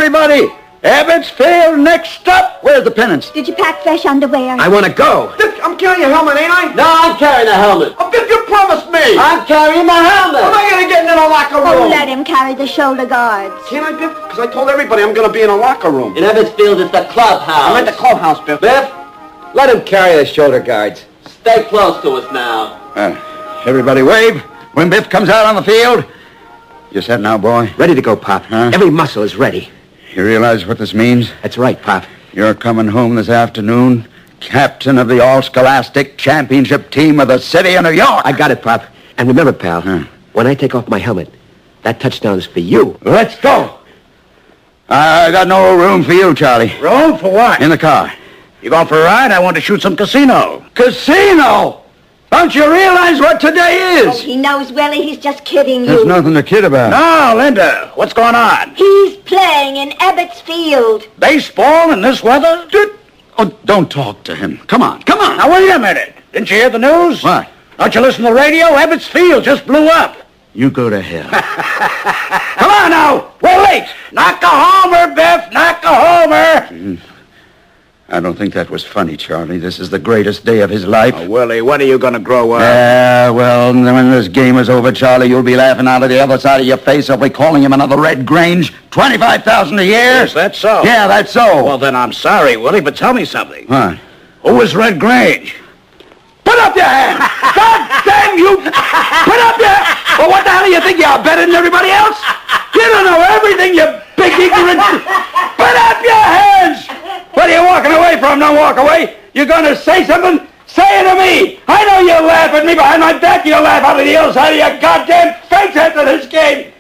everybody! Ebbetsfield next up! Where's the pennants? Did you pack fresh underwear? I want to go. Biff, I'm carrying your helmet, ain't I? No, I'm carrying the helmet. Oh, Biff, you promised me. I'm carrying my helmet. Am I going to get in a locker room? Oh, let him carry the shoulder guards. Can't I, Biff? Because I told everybody I'm going to be in a locker room. In Ebbetsfield, it's the clubhouse. I'm at the clubhouse, Biff. Biff, let him carry the shoulder guards. Stay close to us now. Everybody wave. When Biff comes out on the field. You set now, boy? Ready to go, Pop. Huh? Every muscle is ready. You realize what this means? That's right, Pop. You're coming home this afternoon, captain of the all-scholastic championship team of the city of New York. I got it, Pop. And remember, pal, when I take off my helmet, that touchdown is for you. Let's go. I got no room for you, Charlie. Room for what? In the car. You going for a ride? I want to shoot some casino. Casino? Don't you realize what today Oh, is? he knows, Willie. He's just kidding There's you. nothing to kid about. No, Linda. What's going on? He's playing in Ebbetsfield. Baseball in this weather? Oh, don't talk to him. Come on, come on. Now, wait a minute. Didn't you hear the news? What? Don't you listen to the radio? Ebbetsfield just blew up. You go to hell. Come on now. We're late. Knock a homer, Biff. Knock a homer. I don't think that was funny, Charlie. This is the greatest day of his life. Oh, Willie, when are you going to grow up? Well, when this game is over, Charlie, you'll be laughing out of the other side of your face. I'll be calling him another Red Grange. $25,000 a year. Is that so? Yeah, that's so. Well, then I'm sorry, Willie, but tell me something. What? Who is Red Grange? Put up your hand! God damn you! Put up your hand! Well, what the hell do you think you're better than everybody else? You don't know everything, you big ignorant... Put up your hands! What are you walking away from? Don't walk away. You're going to say something? Say it to me. I know you laugh at me behind my back. You'll laugh out of the other side of your goddamn face after this game.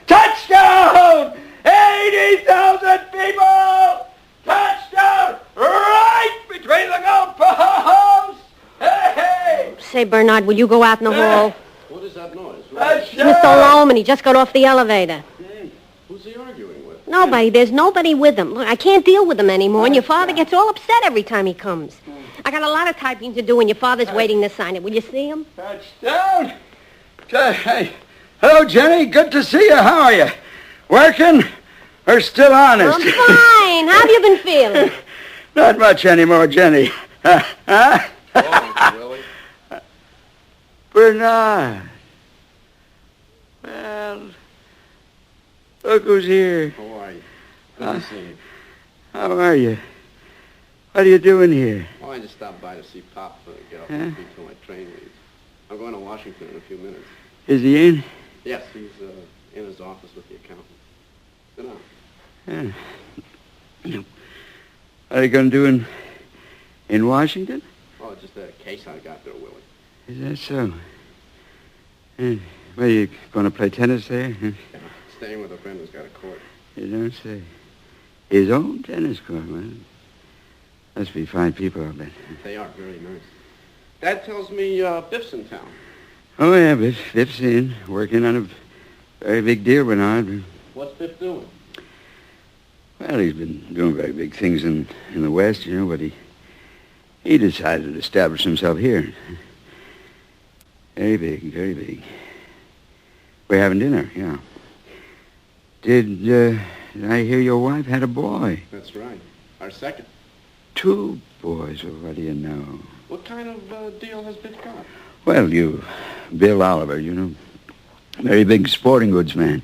Touchdown! 80,000 people! Touchdown! Right between the goal posts! Hey! Say, Bernard, will you go out in the hall? What is that noise? It's Mr. Loman. He just got off the elevator. Who's he arguing with? Nobody. There's nobody with him. Look, I can't deal with him anymore, and your father gets all upset every time he comes. I got a lot of typing to do, and your father's waiting to sign it. Will you see him? Touchdown! Hey. Hello, Jenny. Good to see you. How are you? Working or still honest? I'm fine. How have you been feeling? Not much anymore, Jenny. Huh? Willie. Bernard. Well, look who's here. How are you? Good to see you. How are you? What are you doing here? Oh, I just stopped by to see Pop get off Huh? before my train leaves. I'm going to Washington in a few minutes. Is he in? Yes, he's in his office with the accountant. Sit down. What are you going to do in Washington? Oh, it's just a case I got there, Willie. Is that so? Well, you going to play tennis there? Huh? Yeah, staying with a friend who's got a court. You don't say. His own tennis court, man. Must be fine people, I bet. They are very nice. Dad tells me Biff's in town. Oh, yeah, Biff's in, working on a very big deal, Bernard. What's Biff doing? Well, he's been doing very big things in the West, you know, but he decided to establish himself here. Very big, very big. We're having dinner, yeah. Did I hear your wife had a boy? That's right. Our second. 2 boys, well, what do you know? What kind of deal has Biff got? Well, Bill Oliver, you know, very big sporting goods man.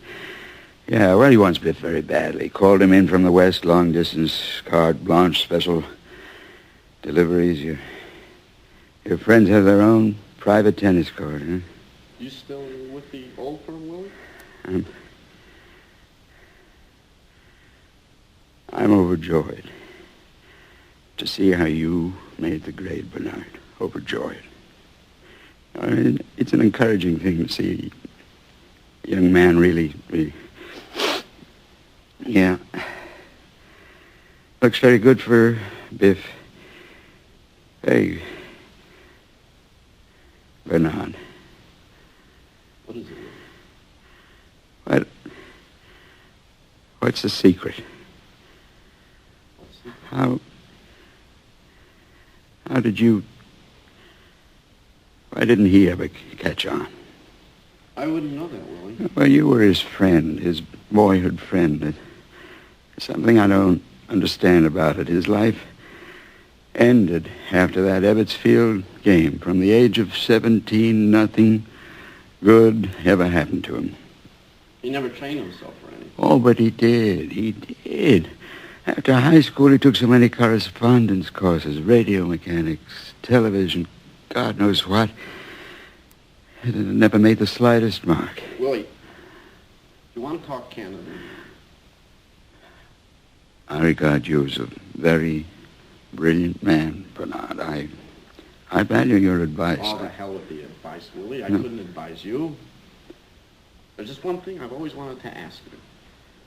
Yeah, well, he wants Biff very badly. Called him in from the West, long distance, carte blanche, special deliveries. Your friends have their own private tennis court, huh? You still with the old firm, Willie? I'm overjoyed to see how you made the grade, Bernard. Overjoyed. I mean, it's an encouraging thing to see a young man really... Yeah. Looks very good for Biff. Hey, Bernard. What is it? What's the secret? What's it? How did you... Why didn't he ever catch on? I wouldn't know that, Willie. Well, you were his friend, his boyhood friend. something I don't understand about it. His life ended after that Ebbets Field game. From the age of 17, nothing good ever happened to him. He never trained himself for anything. Oh, but he did. He did. After high school, he took so many correspondence courses, radio mechanics, television, God knows what. It never made the slightest mark. Willie, you want to talk candidly? I regard you as a very brilliant man, Bernard. I value your advice. Oh, the hell with the advice, Willie. I couldn't advise you. There's just one thing I've always wanted to ask you.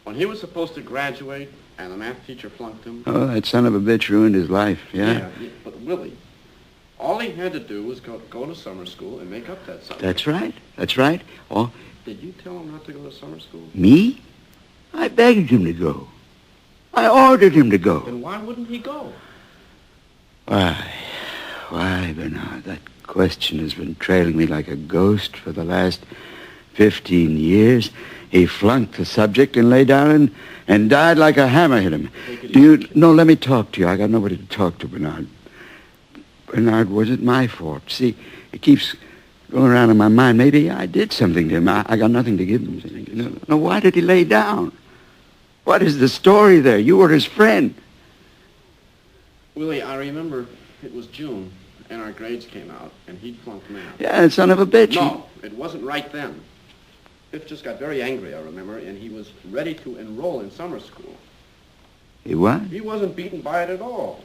When he was supposed to graduate and the math teacher flunked him... Oh, that son of a bitch ruined his life, yeah? Yeah, but Willie, all he had to do was go to summer school and make up that summer. That's right. Oh, Did you tell him not to go to summer school? me? I begged him to go. I ordered him to go. Then why wouldn't he go? Why, Bernard? That question has been trailing me like a ghost for the last 15 years. He flunked the subject and lay down and died like a hammer hit him. No, let me talk to you. I got nobody to talk to, Bernard. Bernard, was it my fault? See, it keeps going around in my mind. Maybe I did something to him. I got nothing to give him. No, why did he lay down? What is the story there? You were his friend. Willie, I remember it was June, and our grades came out, and he flunked math. Yeah, that son of a bitch. No, it wasn't right then. Biff just got very angry, I remember, and he was ready to enroll in summer school. He what? He wasn't beaten by it at all.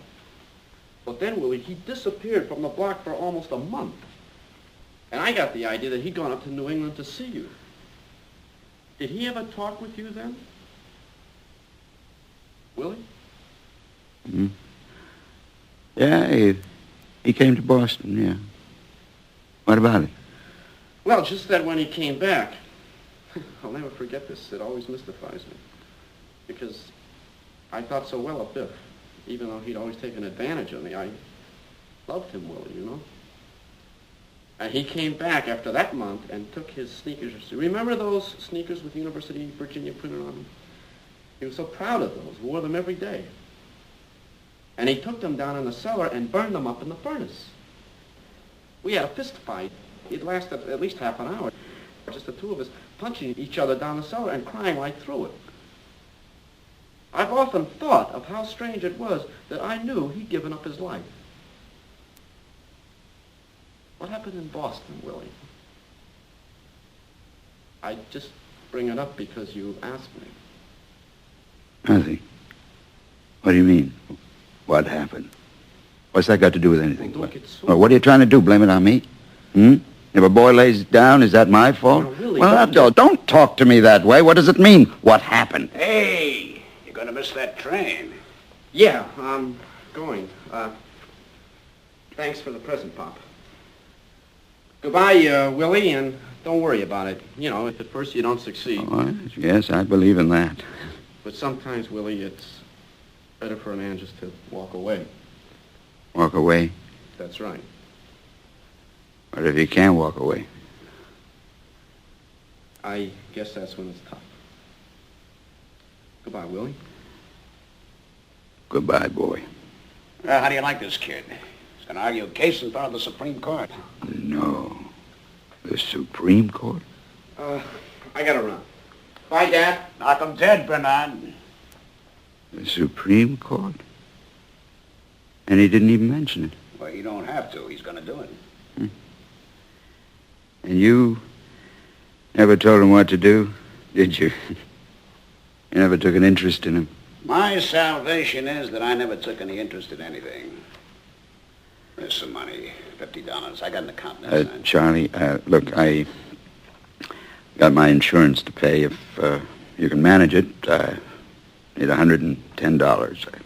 But then, Willie, he disappeared from the block for almost a month. And I got the idea that he'd gone up to New England to see you. Did he ever talk with you then? Willie? Hmm? Yeah, he came to Boston, yeah. What about it? Well, just that when he came back, I'll never forget this. It always mystifies me. Because I thought so well of Biff. Even though he'd always taken advantage of me, I loved him, Willie, you know? And he came back after that month and took his sneakers. Remember those sneakers with University of Virginia printed on them? He was so proud of those, wore them every day. And he took them down in the cellar and burned them up in the furnace. We had a fist fight. It lasted at least half an hour. Just the two of us punching each other down the cellar and crying right through it. I've often thought of how strange it was that I knew he'd given up his life. What happened in Boston, Willie? I just bring it up because you asked me. Nothing. What do you mean? What happened? What's that got to do with anything? Well, don't get sore. Well, what are you trying to do? Blame it on me? If a boy lays down, is that my fault? No, really, well, don't talk to me that way. What does it mean? What happened? Hey, you're going to miss that train. Yeah, I'm going. Thanks for the present, Pop. Goodbye, Willie, and don't worry about it. You know, if at first you don't succeed. Oh, yes, I believe in that. But sometimes, Willie, it's better for a man just to walk away. Walk away? That's right. What if you can't walk away? I guess that's when it's tough. Goodbye, Willie. Goodbye, boy. How do you like this kid? He's going to argue a case in front of the Supreme Court. No. The Supreme Court? I gotta run. Bye, Dad. Knock him dead, Bernard. The Supreme Court? And he didn't even mention it. Well, you don't have to. He's going to do it. And you never told him what to do, did you? You never took an interest in him. My salvation is that I never took any interest in anything. There's some money, $50. I got an account now. Charlie, look, I got my insurance to pay. If you can manage it, I need $110.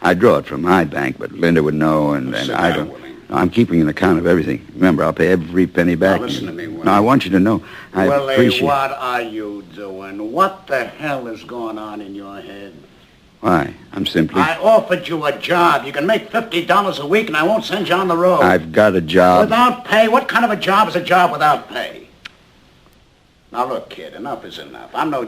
I draw it from my bank, but Linda would know, and I don't. No, I'm keeping an account of everything. Remember, I'll pay every penny back. Now, listen to me, Willie. No, I want you to know. I appreciate. What are you doing? What the hell is going on in your head? Why? I'm simply... I offered you a job. You can make $50 a week, and I won't send you on the road. I've got a job. Without pay? What kind of a job is a job without pay? Now, look, kid, enough is enough. I'm no